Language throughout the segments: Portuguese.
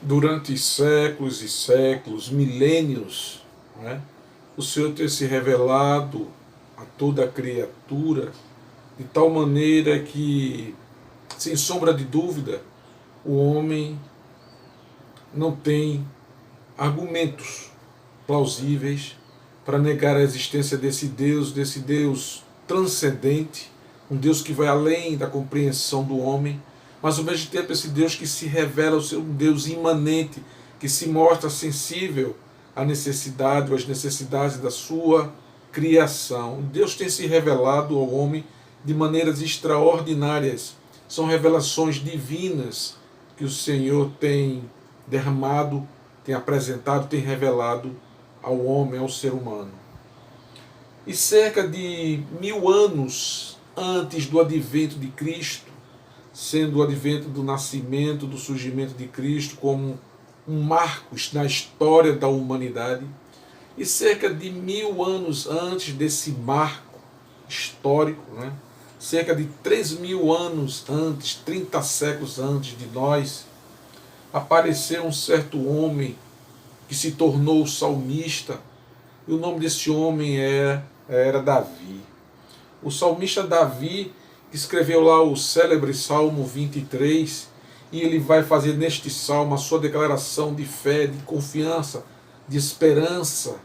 durante séculos e séculos, milênios, não é? O Senhor ter se revelado a toda a criatura de tal maneira que, sem sombra de dúvida, o homem não tem argumentos plausíveis para negar a existência desse Deus transcendente, um Deus que vai além da compreensão do homem, mas ao mesmo tempo esse Deus que se revela ser um Deus imanente, que se mostra sensível à necessidade ou às necessidades da sua criação. Deus tem se revelado ao homem de maneiras extraordinárias. São revelações divinas que o Senhor tem derramado, tem apresentado, tem revelado ao homem, ao ser humano. E cerca de 1000 anos antes do advento de Cristo, sendo o advento do nascimento, do surgimento de Cristo como um marco na história da humanidade, e cerca de 1000 anos antes desse marco histórico, né? Cerca de 3000 anos antes, 30 séculos antes de nós, apareceu um certo homem que se tornou salmista, e o nome desse homem era Davi. O salmista Davi escreveu lá o célebre Salmo 23, e ele vai fazer neste salmo a sua declaração de fé, de confiança, de esperança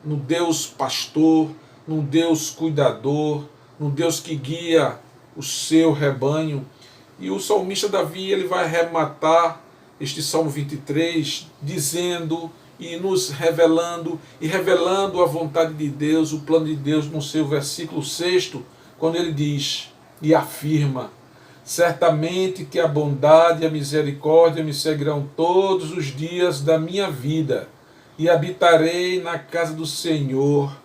no Deus pastor, no Deus cuidador, no Deus que guia o seu rebanho. E o salmista Davi ele vai arrematar este Salmo 23 dizendo e nos revelando a vontade de Deus, o plano de Deus no seu versículo 6, quando ele diz e afirma: certamente que a bondade e a misericórdia me seguirão todos os dias da minha vida, e habitarei na casa do Senhor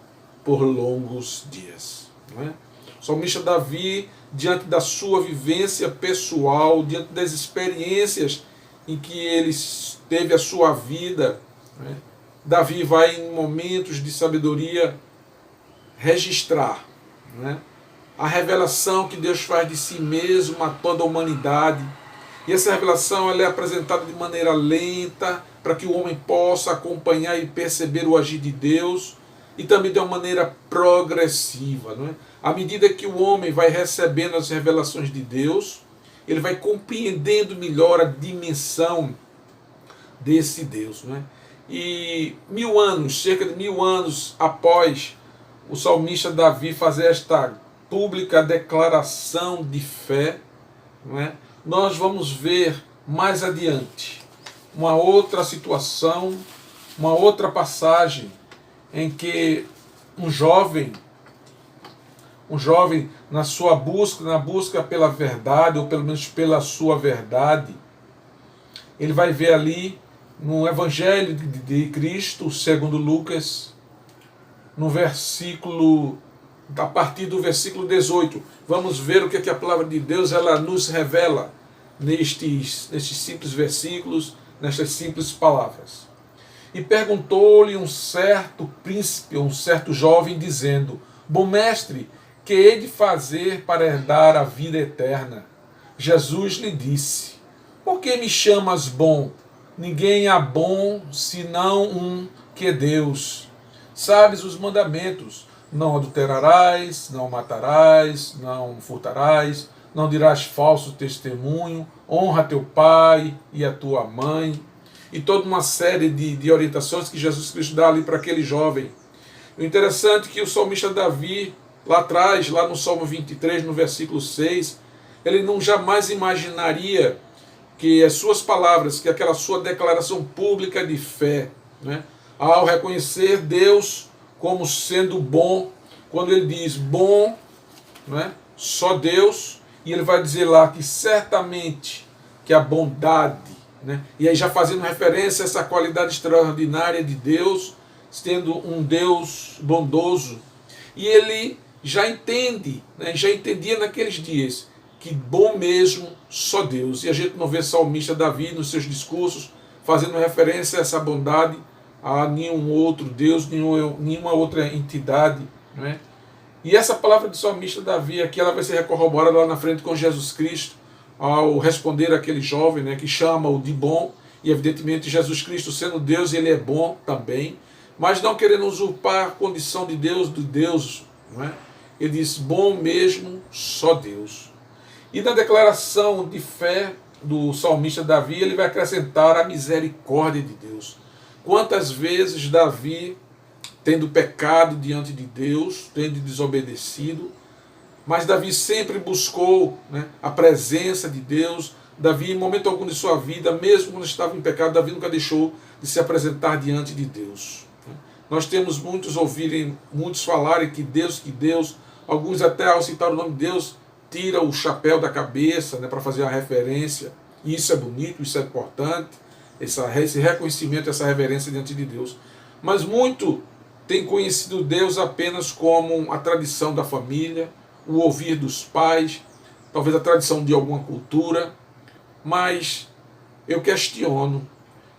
por longos dias. Não é? O salmista Davi, diante da sua vivência pessoal, diante das experiências em que ele teve a sua vida, né? Davi vai em momentos de sabedoria registrar, né? A revelação que Deus faz de si mesmo a toda a humanidade. E essa revelação ela é apresentada de maneira lenta, para que o homem possa acompanhar e perceber o agir de Deus, e também de uma maneira progressiva. Não é? À medida que o homem vai recebendo as revelações de Deus, ele vai compreendendo melhor a dimensão desse Deus. Não é? E 1000 anos, cerca de 1000 anos após o salmista Davi fazer esta pública declaração de fé, não é? Nós vamos ver mais adiante uma outra situação, uma outra passagem em que um jovem na sua busca pela verdade, ou pelo menos pela sua verdade, ele vai ver ali no Evangelho de Cristo, segundo Lucas, no versículo, a partir do versículo 18, vamos ver o que a palavra de Deus ela nos revela nestes simples versículos, nestas simples palavras. E perguntou-lhe um certo príncipe, um certo jovem, dizendo: bom mestre, que hei de fazer para herdar a vida eterna? Jesus lhe disse: por que me chamas bom? Ninguém há bom senão um, que é Deus. Sabes os mandamentos: não adulterarás, não matarás, não furtarás, não dirás falso testemunho, honra teu pai e a tua mãe. E toda uma série de orientações que Jesus Cristo dá ali para aquele jovem. O interessante é que o salmista Davi, lá atrás, lá no Salmo 23, no versículo 6, ele não jamais imaginaria que as suas palavras, que aquela sua declaração pública de fé, né, ao reconhecer Deus como sendo bom, quando ele diz bom, né, só Deus, e ele vai dizer lá que certamente que a bondade, né, e aí já fazendo referência a essa qualidade extraordinária de Deus, sendo um Deus bondoso, e ele já entende, né, já entendia naqueles dias, que bom mesmo só Deus. E a gente não vê salmista Davi nos seus discursos fazendo referência a essa bondade a nenhum outro Deus, nenhuma outra entidade. Né? E essa palavra de salmista Davi aqui ela vai ser corroborada lá na frente com Jesus Cristo, ao responder aquele jovem, né, que chama-o de bom, e evidentemente Jesus Cristo sendo Deus, ele é bom também, mas não querendo usurpar a condição de Deus, do Deus, não é? Ele diz, bom mesmo, só Deus. E na declaração de fé do salmista Davi, ele vai acrescentar a misericórdia de Deus. Quantas vezes Davi, tendo pecado diante de Deus, tendo desobedecido, mas Davi sempre buscou, né, a presença de Deus. Davi, em momento algum de sua vida, mesmo quando estava em pecado, Davi nunca deixou de se apresentar diante de Deus. Nós temos muitos ouvirem, muitos falarem que Deus, alguns até ao citar o nome de Deus, tira o chapéu da cabeça, né, para fazer a referência. E isso é bonito, isso é importante, esse reconhecimento, essa reverência diante de Deus. Mas muito tem conhecido Deus apenas como a tradição da família, o ouvir dos pais, talvez a tradição de alguma cultura, mas eu questiono.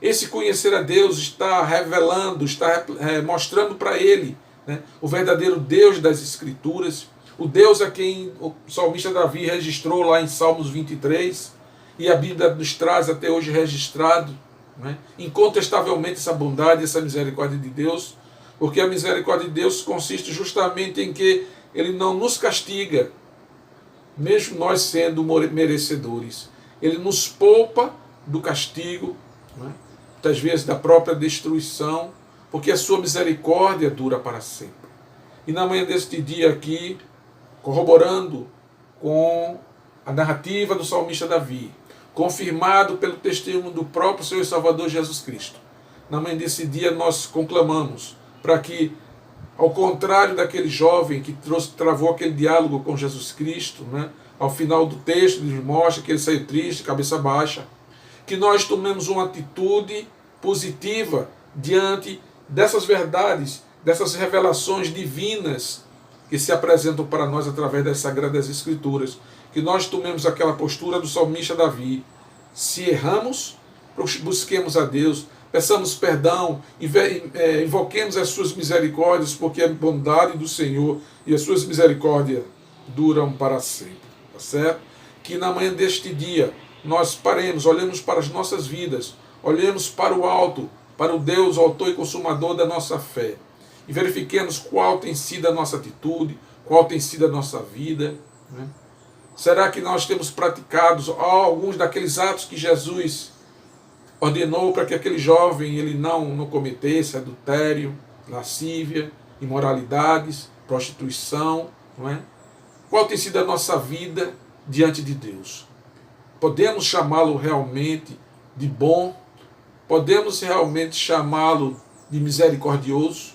Esse conhecer a Deus está revelando, está mostrando para ele, né, o verdadeiro Deus das Escrituras, o Deus a quem o salmista Davi registrou lá em Salmos 23, e a Bíblia nos traz até hoje registrado, né, incontestavelmente essa bondade, essa misericórdia de Deus, porque a misericórdia de Deus consiste justamente em que ele não nos castiga, mesmo nós sendo merecedores. Ele nos poupa do castigo, né, muitas vezes da própria destruição, porque a sua misericórdia dura para sempre. E na manhã deste dia aqui, corroborando com a narrativa do salmista Davi, confirmado pelo testemunho do próprio Senhor e Salvador Jesus Cristo, na manhã desse dia nós conclamamos para que, ao contrário daquele jovem que travou aquele diálogo com Jesus Cristo, né, ao final do texto ele mostra que ele saiu triste, cabeça baixa, que nós tomemos uma atitude positiva diante dessas verdades, dessas revelações divinas que se apresentam para nós através das Sagradas Escrituras, que nós tomemos aquela postura do salmista Davi. Se erramos, busquemos a Deus, peçamos perdão, invoquemos as suas misericórdias, porque a bondade do Senhor e as suas misericórdias duram para sempre, tá certo? Que na manhã deste dia nós paremos, olhemos para as nossas vidas, olhemos para o alto, para o Deus, autor e consumador da nossa fé, e verifiquemos qual tem sido a nossa atitude, qual tem sido a nossa vida, né? Será que nós temos praticado alguns daqueles atos que Jesus ordenou para que aquele jovem ele não cometesse? Adultério, lascívia, imoralidades, prostituição, não é? Qual tem sido a nossa vida diante de Deus? Podemos chamá-lo realmente de bom? Podemos realmente chamá-lo de misericordioso?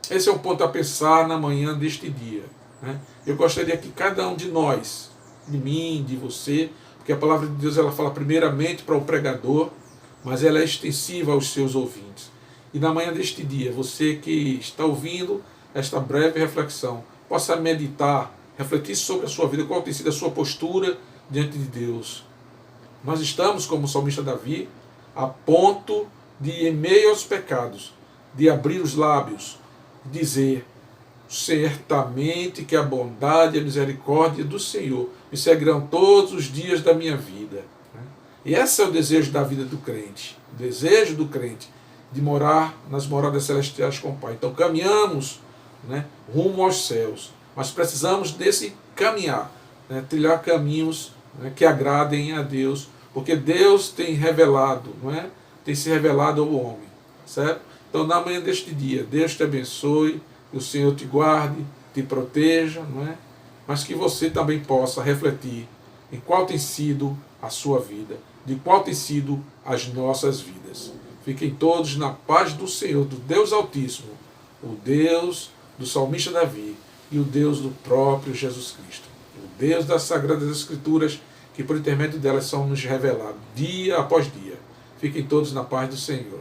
Esse é um ponto a pensar na manhã deste dia, né? Eu gostaria que cada um de nós, de mim, de você, porque a palavra de Deus ela fala primeiramente para o pregador, mas ela é extensiva aos seus ouvintes. E na manhã deste dia, você que está ouvindo esta breve reflexão, possa meditar, refletir sobre a sua vida, qual tem sido a sua postura diante de Deus. Nós estamos, como o salmista Davi, a ponto de, em meio aos pecados, de abrir os lábios, dizer: certamente que a bondade e a misericórdia do Senhor me seguirão todos os dias da minha vida. E esse é o desejo da vida do crente, o desejo do crente de morar nas moradas celestiais com o Pai. Então caminhamos, né, rumo aos céus, mas precisamos desse caminhar, né, trilhar caminhos, né, que agradem a Deus, porque Deus tem revelado, não é? Tem se revelado ao homem, certo? Então na manhã deste dia, Deus te abençoe, que o Senhor te guarde, te proteja, não é? Mas que você também possa refletir em qual tem sido a sua vida, de qual tem sido as nossas vidas. Fiquem todos na paz do Senhor, do Deus Altíssimo, o Deus do salmista Davi e o Deus do próprio Jesus Cristo, o Deus das Sagradas Escrituras, que por intermédio delas são nos revelados dia após dia. Fiquem todos na paz do Senhor.